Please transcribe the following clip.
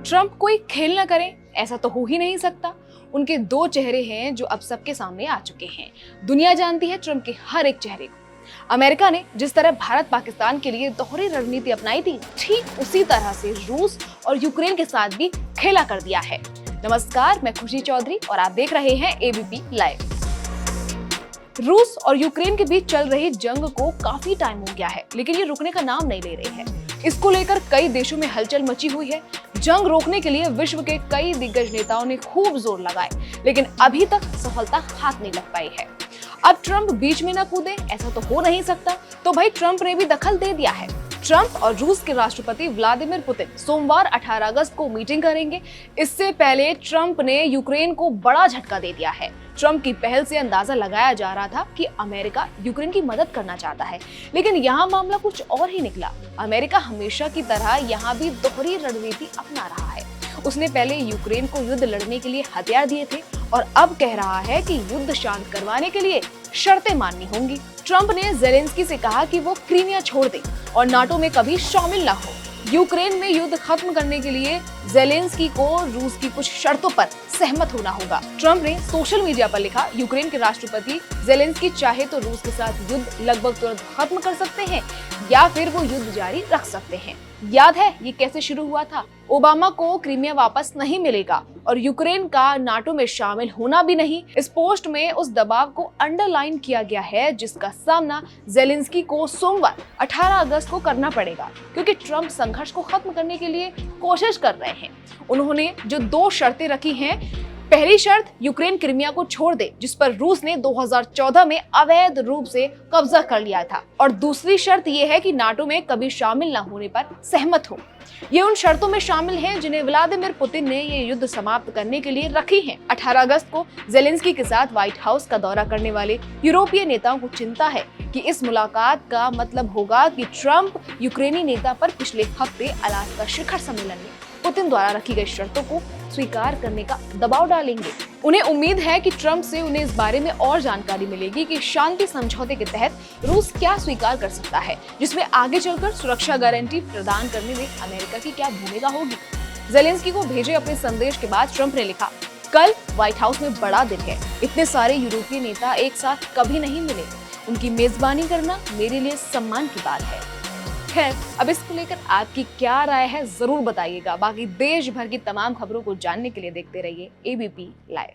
Trump कोई खेल न करें, ऐसा तो हो ही नहीं सकता। उनके दो चेहरे हैं जो अब सबके सामने आ चुके हैं। दुनिया जानती है ट्रंप के हर एक चेहरे को। अमेरिका ने जिस तरह भारत पाकिस्तान के लिए दोहरी रणनीति अपनाई थी, ठीक उसी तरह से रूस और यूक्रेन के साथ भी खेला कर दिया है। नमस्कार, मैं खुशी चौधरी और आप देख रहे हैं एबीपी लाइव। रूस और यूक्रेन के बीच चल रही जंग को काफी टाइम हो गया है, लेकिन ये रुकने का नाम नहीं ले रही है। इसको लेकर कई देशों में हलचल मची हुई है। जंग रोकने के लिए विश्व के कई दिग्गज नेताओं ने खूब जोर लगाए, लेकिन अभी तक सफलता हाथ नहीं लग पाई है। अब ट्रंप बीच में न कूदे, ऐसा तो हो नहीं सकता। तो भाई ट्रंप ने भी दखल दे दिया है। ट्रंप और रूस के राष्ट्रपति व्लादिमीर पुतिन सोमवार 18 अगस्त को मीटिंग करेंगे। इससे पहले ट्रंप ने यूक्रेन को बड़ा झटका दे दिया है। ट्रंप की पहल से अंदाजा लगाया जा रहा था कि अमेरिका यूक्रेन की मदद करना चाहता है, लेकिन यहाँ मामला कुछ और ही निकला। अमेरिका हमेशा की तरह यहाँ भी दोहरी रणनीति अपना रहा है। उसने पहले यूक्रेन को युद्ध लड़ने के लिए हथियार दिए थे और अब कह रहा है कि युद्ध शांत करवाने के लिए शर्तें माननी होंगी। ट्रंप ने ज़ेलेंस्की से कहा कि वो क्रीमिया छोड़ दे और नाटो में कभी शामिल न हो। यूक्रेन में युद्ध खत्म करने के लिए ज़ेलेंस्की को रूस की कुछ शर्तों पर सहमत होना होगा। ट्रंप ने सोशल मीडिया पर लिखा, यूक्रेन के राष्ट्रपति ज़ेलेंस्की चाहे तो रूस के साथ युद्ध लगभग तुरंत खत्म कर सकते हैं या फिर वो युद्ध जारी रख सकते हैं। याद है ये कैसे शुरू हुआ था? ओबामा को क्रीमिया वापस नहीं मिलेगा और यूक्रेन का नाटो में शामिल होना भी नहीं। इस पोस्ट में उस दबाव को अंडरलाइन किया गया है जिसका सामना ज़ेलेंस्की को सोमवार 18 अगस्त को करना पड़ेगा, क्योंकि ट्रंप संघर्ष को खत्म करने के लिए कोशिश कर रहे हैं। उन्होंने जो दो शर्तें रखी हैं, पहली शर्त यूक्रेन क्रीमिया को छोड़ दे, जिस पर रूस ने 2014 में अवैध रूप से कब्जा कर लिया था, और दूसरी शर्त ये है कि नाटो में कभी शामिल न होने पर सहमत हो। ये उन शर्तों में शामिल हैं जिन्हें व्लादिमीर पुतिन ने ये युद्ध समाप्त करने के लिए रखी हैं। 18 अगस्त को ज़ेलेंस्की के साथ व्हाइट हाउस का दौरा करने वाले यूरोपीय नेताओं को चिंता है कि इस मुलाकात का मतलब होगा कि ट्रंप यूक्रेनी नेता पर पिछले हफ्ते अलास्का शिखर सम्मेलन में पुतिन द्वारा रखी गई शर्तों को स्वीकार करने का दबाव डालेंगे। उन्हें उम्मीद है कि ट्रंप से उन्हें इस बारे में और जानकारी मिलेगी कि शांति समझौते के तहत रूस क्या स्वीकार कर सकता है, जिसमें आगे चलकर सुरक्षा गारंटी प्रदान करने में अमेरिका की क्या भूमिका होगी। ज़ेलेंस्की को भेजे अपने संदेश के बाद ट्रंप ने लिखा, कल व्हाइट हाउस में बड़ा दिन है। इतने सारे यूरोपीय नेता एक साथ कभी नहीं मिले। उनकी मेजबानी करना मेरे लिए सम्मान की बात है। खैर, अब इसको लेकर आपकी क्या राय है जरूर बताइएगा। बाकी देश भर की तमाम खबरों को जानने के लिए देखते रहिए एबीपी लाइव।